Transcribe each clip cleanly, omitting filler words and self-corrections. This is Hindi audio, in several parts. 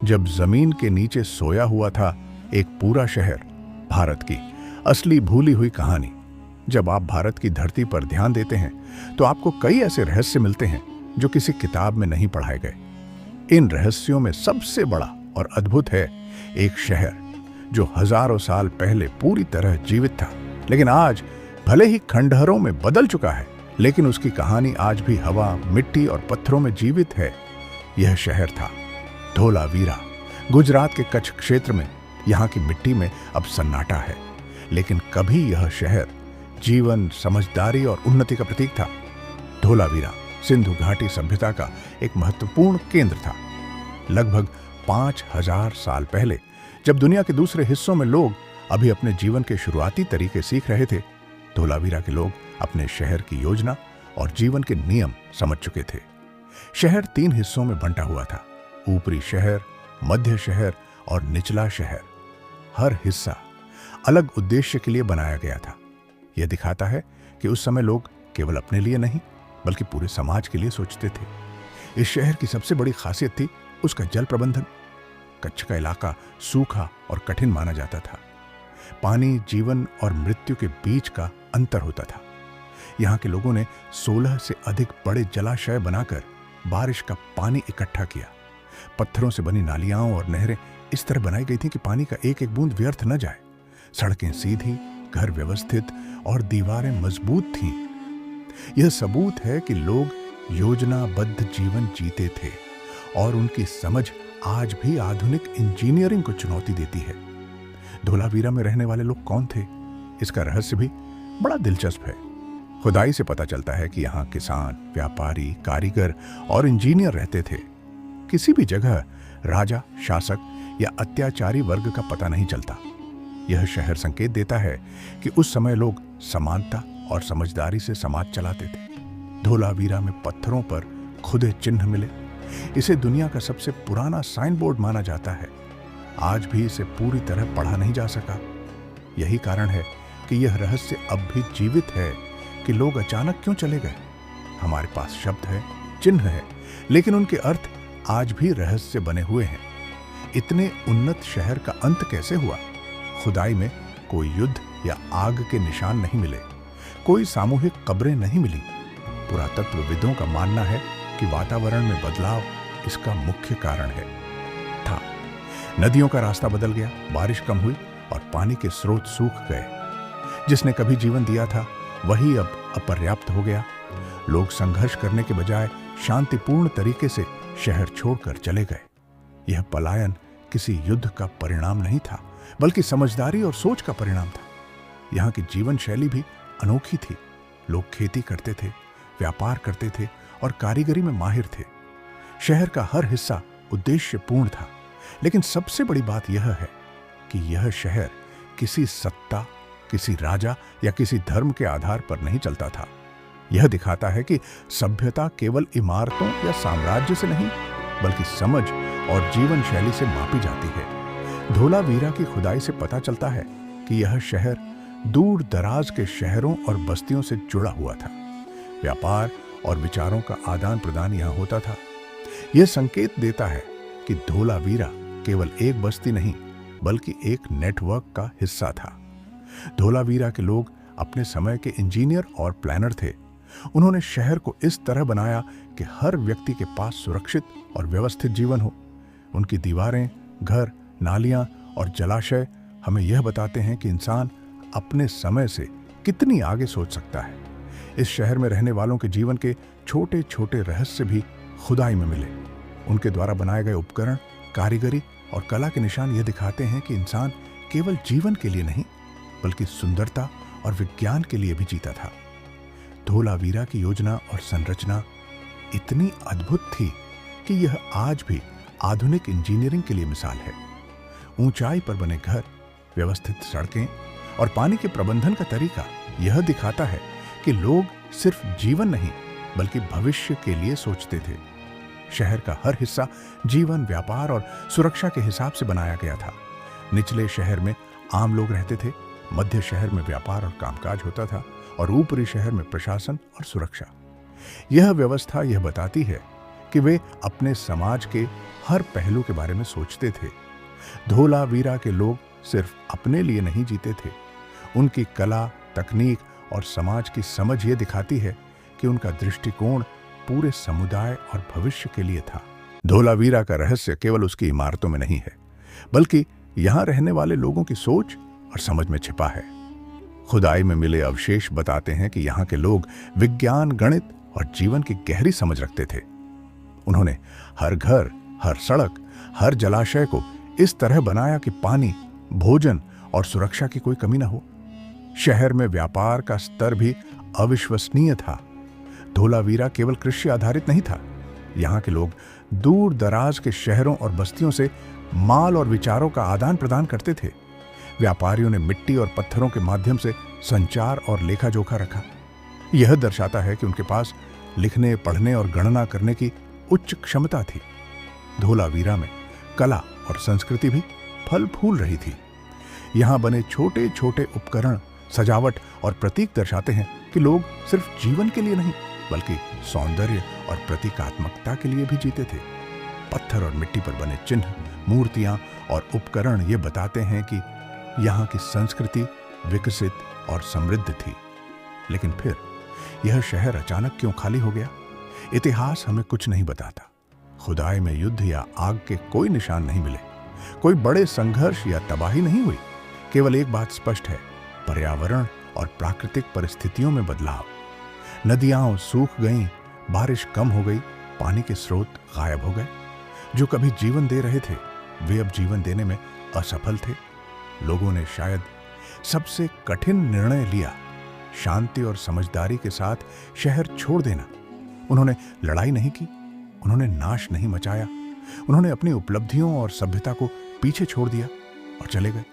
जब जमीन के नीचे सोया हुआ था एक पूरा शहर। भारत की असली भूली हुई कहानी। जब आप भारत की धरती पर ध्यान देते हैं तो आपको कई ऐसे रहस्य मिलते हैं जो किसी किताब में नहीं पढ़ाए गए। इन रहस्यों में सबसे बड़ा और अद्भुत है एक शहर जो हजारों साल पहले पूरी तरह जीवित था, लेकिन आज भले ही खंडहरों में बदल चुका है, लेकिन उसकी कहानी आज भी हवा, मिट्टी और पत्थरों में जीवित है। यह शहर था धोलावीरा। गुजरात के कच्छ क्षेत्र में। यहाँ की मिट्टी में अब सन्नाटा है, लेकिन कभी यह शहर जीवन, समझदारी और उन्नति का प्रतीक था। धोलावीरा सिंधु घाटी सभ्यता का एक महत्वपूर्ण केंद्र था। लगभग 5000 साल पहले, जब दुनिया के दूसरे हिस्सों में लोग अभी अपने जीवन के शुरुआती तरीके सीख रहे थे, धोलावीरा के लोग अपने शहर की योजना और जीवन के नियम समझ चुके थे। शहर 3 हिस्सों में बंटा हुआ था: ऊपरी शहर, मध्य शहर और निचला शहर। हर हिस्सा अलग उद्देश्य के लिए बनाया गया था। यह दिखाता है कि उस समय लोग केवल अपने लिए नहीं, बल्कि पूरे समाज के लिए सोचते थे। इस शहर की सबसे बड़ी खासियत थी उसका जल प्रबंधन। कच्छ का इलाका सूखा और कठिन माना जाता था। पानी जीवन और मृत्यु के बीच का अंतर होता था। यहाँ के लोगों ने 16 से अधिक बड़े जलाशय बनाकर बारिश का पानी इकट्ठा किया। पत्थरों से बनी नालियां और नहरें इस तरह बनाई गई थी कि पानी का एक एक बूंद व्यर्थ न जाए। सड़कें सीधी, घर व्यवस्थित और दीवारें मजबूत थीं। यह सबूत है कि लोग योजनाबद्ध जीवन जीते थे और उनकी समझ आज भी आधुनिक इंजीनियरिंग को चुनौती देती है। धोलावीरा में रहने वाले लोग कौन थे? इसका रहस्य भी बड़ा दिलचस्प है। खुदाई से पता चलता है कि यहाँ किसान, व्यापारी, कारीगर और इंजीनियर रहते थे। किसी भी जगह राजा, शासक या अत्याचारी वर्ग का पता नहीं चलता। यह शहर संकेत देता है कि उस समय लोग समानता और समझदारी से समाज चलाते थे। धोलावीरा में पत्थरों पर खुदे चिन्ह मिले। इसे दुनिया का सबसे पुराना साइन बोर्ड माना जाता है। आज भी इसे पूरी तरह पढ़ा नहीं जा सका। यही कारण है कि यह रहस्य अब भी जीवित है कि लोग अचानक क्यों चले गए। हमारे पास शब्द है, चिन्ह है, लेकिन उनके अर्थ आज भी रहस्य बने हुए हैं। इतने उन्नत शहर का अंत कैसे हुआ? खुदाई में कोई युद्ध या आग के निशान नहीं मिले। कोई सामूहिक कब्रें नहीं मिली। पुरातत्वविदों का मानना है कि वातावरण में बदलाव इसका मुख्य कारण है। नदियों का रास्ता बदल गया, बारिश कम हुई और पानी के स्रोत सूख गए। जिसने कभी जीवन दिया था वही अब अपर्याप्त हो गया। लोग संघर्ष करने के बजाय शांतिपूर्ण तरीके से शहर छोड़कर चले गए। यह पलायन किसी युद्ध का परिणाम नहीं था, बल्कि समझदारी और सोच का परिणाम था। यहाँ की जीवन शैली भी अनोखी थी। लोग खेती करते थे, व्यापार करते थे और कारीगरी में माहिर थे। शहर का हर हिस्सा उद्देश्यपूर्ण था, लेकिन सबसे बड़ी बात यह है कि यह शहर किसी सत्ता, किसी राजा या किसी धर्म के आधार पर नहीं चलता था। यह दिखाता है कि सभ्यता केवल इमारतों या साम्राज्य से नहीं, बल्कि समझ और जीवन शैली से मापी जाती है। धोलावीरा की खुदाई से पता चलता है कि यह शहर दूर दराज के शहरों और बस्तियों से जुड़ा हुआ था। व्यापार और विचारों का आदान प्रदान यहाँ होता था। यह संकेत देता है कि धोलावीरा केवल एक बस्ती नहीं, बल्कि एक नेटवर्क का हिस्सा था। धोलावीरा के लोग अपने समय के इंजीनियर और प्लानर थे। उन्होंने शहर को इस तरह बनाया कि हर व्यक्ति के पास सुरक्षित और व्यवस्थित जीवन हो। उनकी दीवारें, घर, नालियां और जलाशय हमें यह बताते हैं कि इंसान अपने समय से कितनी आगे सोच सकता है। इस शहर में रहने वालों के जीवन के छोटे छोटे रहस्य भी खुदाई में मिले। उनके द्वारा बनाए गए उपकरण, कारीगरी और कला के निशान यह दिखाते हैं कि इंसान केवल जीवन के लिए नहीं, बल्कि सुंदरता और विज्ञान के लिए भी जीता था। धोलावीरा की योजना और संरचना इतनी अद्भुत थी कि यह आज भी आधुनिक इंजीनियरिंग के लिए मिसाल है। ऊंचाई पर बने घर, व्यवस्थित सड़कें और पानी के प्रबंधन का तरीका यह दिखाता है कि लोग सिर्फ जीवन नहीं, बल्कि भविष्य के लिए सोचते थे। शहर का हर हिस्सा जीवन, व्यापार और सुरक्षा के हिसाब से बनाया गया था। निचले शहर में आम लोग रहते थे, मध्य शहर में व्यापार और कामकाज होता था और ऊपरी शहर में प्रशासन और सुरक्षा। यह व्यवस्था यह बताती है कि वे अपने समाज के हर पहलू के बारे में सोचते थे। धोलावीरा के लोग सिर्फ अपने लिए नहीं जीते थे। उनकी कला, तकनीक और समाज की समझ ये दिखाती है कि उनका दृष्टिकोण पूरे समुदाय और भविष्य के लिए था। धोलावीरा का रहस्य केवल उसकी इमारतों में नहीं है, बल्कि यहाँ रहने वाले लोगों की सोच और समझ में छिपा है। खुदाई में मिले अवशेष बताते हैं कि यहाँ के लोग विज्ञान, गणित और जीवन की गहरी समझ रखते थे। उन्होंने हर घर, हर सड़क, हर जलाशय को इस तरह बनाया कि पानी, भोजन और सुरक्षा की कोई कमी न हो। शहर में व्यापार का स्तर भी अविश्वसनीय था। धोलावीरा केवल कृषि आधारित नहीं था। यहाँ के लोग दूर दराज के शहरों और बस्तियों से माल और विचारों का आदान प्रदान करते थे। व्यापारियों ने मिट्टी और पत्थरों के माध्यम से संचार और लेखा जोखा रखा। यह दर्शाता है कि उनके पास लिखने, पढ़ने और गणना करने की उच्च क्षमता थी। धोलावीरा में कला और संस्कृति भी फल फूल रही थी। यहाँ बने छोटे छोटे उपकरण, सजावट और प्रतीक दर्शाते हैं कि लोग सिर्फ जीवन के लिए नहीं, बल्कि सौंदर्य और प्रतीकात्मकता के लिए भी जीते थे। पत्थर और मिट्टी पर बने चिन्ह, मूर्तियां और उपकरण ये बताते हैं कि यहाँ की संस्कृति विकसित और समृद्ध थी। लेकिन फिर यह शहर अचानक क्यों खाली हो गया? इतिहास हमें कुछ नहीं बताता। खुदाई में युद्ध या आग के कोई निशान नहीं मिले। कोई बड़े संघर्ष या तबाही नहीं हुई। केवल एक बात स्पष्ट है, पर्यावरण और प्राकृतिक परिस्थितियों में बदलाव। नदियां सूख गईं, बारिश कम हो गई, पानी के स्रोत गायब हो गए। जो कभी जीवन दे रहे थे, वे अब जीवन देने में असफल थे। लोगों ने शायद सबसे कठिन निर्णय लिया, शांति और समझदारी के साथ शहर छोड़ देना। उन्होंने लड़ाई नहीं की, उन्होंने नाश नहीं मचाया, उन्होंने अपनी उपलब्धियों और सभ्यता को पीछे छोड़ दिया और चले गए।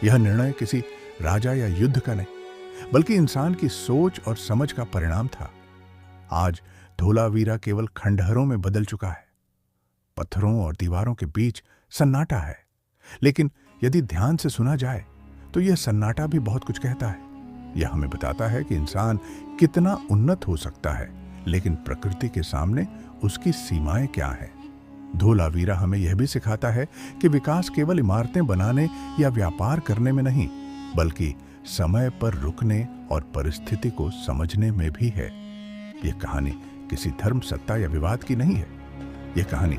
यह निर्णय किसी राजा या युद्ध का नहीं, बल्कि इंसान की सोच और समझ का परिणाम था। आज धोलावीरा केवल खंडहरों में बदल चुका है। पत्थरों और दीवारों के बीच सन्नाटा है, लेकिन यदि ध्यान से सुना जाए तो यह सन्नाटा भी बहुत कुछ कहता है। यह हमें बताता है कि इंसान कितना उन्नत हो सकता है, लेकिन प्रकृति के सामने उसकी सीमाएं क्या हैं। धोलावीरा हमें यह भी सिखाता है कि विकास केवल इमारतें बनाने या व्यापार करने में नहीं, बल्कि समय पर रुकने और परिस्थिति को समझने में भी है। यह कहानी किसी धर्म, सत्ता या विवाद की नहीं है। यह कहानी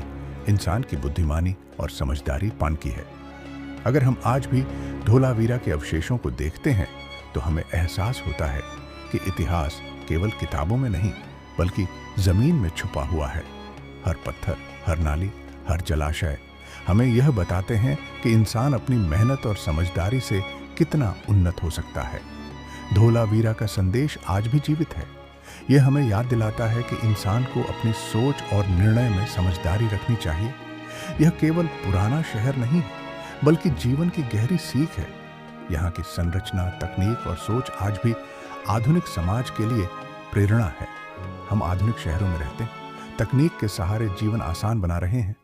इंसान की बुद्धिमानी और समझदारी पान की है। अगर हम आज भी धोलावीरा के अवशेषों को देखते हैं तो हमें एहसास होता है कि इतिहास केवल किताबों में नहीं, बल्कि जमीन में छुपा हुआ है। हर पत्थर, हर नाली, हर जलाशय हमें यह बताते हैं कि इंसान अपनी मेहनत और समझदारी से कितना उन्नत हो सकता है। धोलावीरा का संदेश आज भी जीवित है। यह हमें याद दिलाता है कि इंसान को अपनी सोच और निर्णय में समझदारी रखनी चाहिए। यह केवल पुराना शहर नहीं, बल्कि जीवन की गहरी सीख है। यहाँ की संरचना, तकनीक और सोच आज भी आधुनिक समाज के लिए प्रेरणा है। हम आधुनिक शहरों में रहते हैं, तकनीक के सहारे जीवन आसान बना रहे हैं,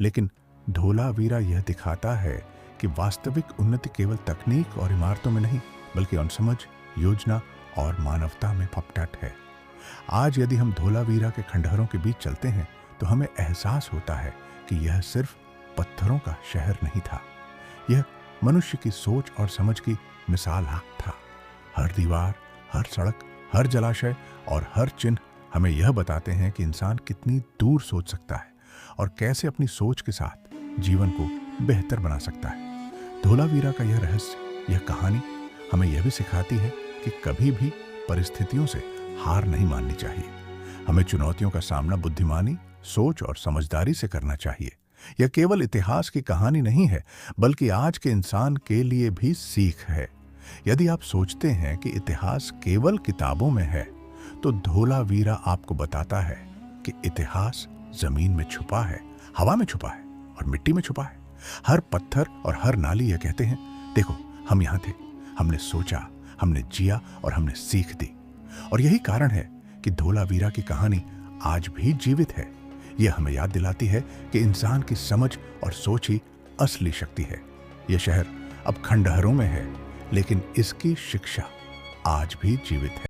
लेकिन धोलावीरा यह दिखाता है कि वास्तविक उन्नति केवल तकनीक और इमारतों में नहीं, बल्कि समझ, योजना और मानवता में पपटट है। आज यदि हम धोलावीरा के खंडहरों के बीच चलते हैं तो हमें एहसास होता है कि यह सिर्फ पत्थरों का शहर नहीं था, यह मनुष्य की सोच और समझ की मिसाल था। हर दीवार, हर सड़क, हर जलाशय और हर चिन्ह हमें यह बताते हैं कि इंसान कितनी दूर सोच सकता है और कैसे अपनी सोच के साथ जीवन को बेहतर बना सकता है। धोलावीरा का यह रहस्य, यह कहानी हमें यह भी सिखाती है कि कभी भी परिस्थितियों से हार नहीं माननी चाहिए। हमें चुनौतियों का सामना बुद्धिमानी, सोच और समझदारी से करना चाहिए। यह केवल इतिहास की कहानी नहीं है, बल्कि आज के इंसान के लिए भी सीख है। यदि आप सोचते हैं कि इतिहास केवल किताबों में है, तो धोलावीरा आपको बताता है कि इतिहास जमीन में छुपा है, हवा में छुपा है और मिट्टी में छुपा है। हर पत्थर और हर नाली यह कहते हैं, देखो हम यहाँ थे, हमने सोचा, हमने जिया और हमने सीख दी। और यही कारण है कि धोलावीरा की कहानी आज भी जीवित है। यह हमें याद दिलाती है कि इंसान की समझ और सोच ही असली शक्ति है। यह शहर अब खंडहरों में है, लेकिन इसकी शिक्षा आज भी जीवित है।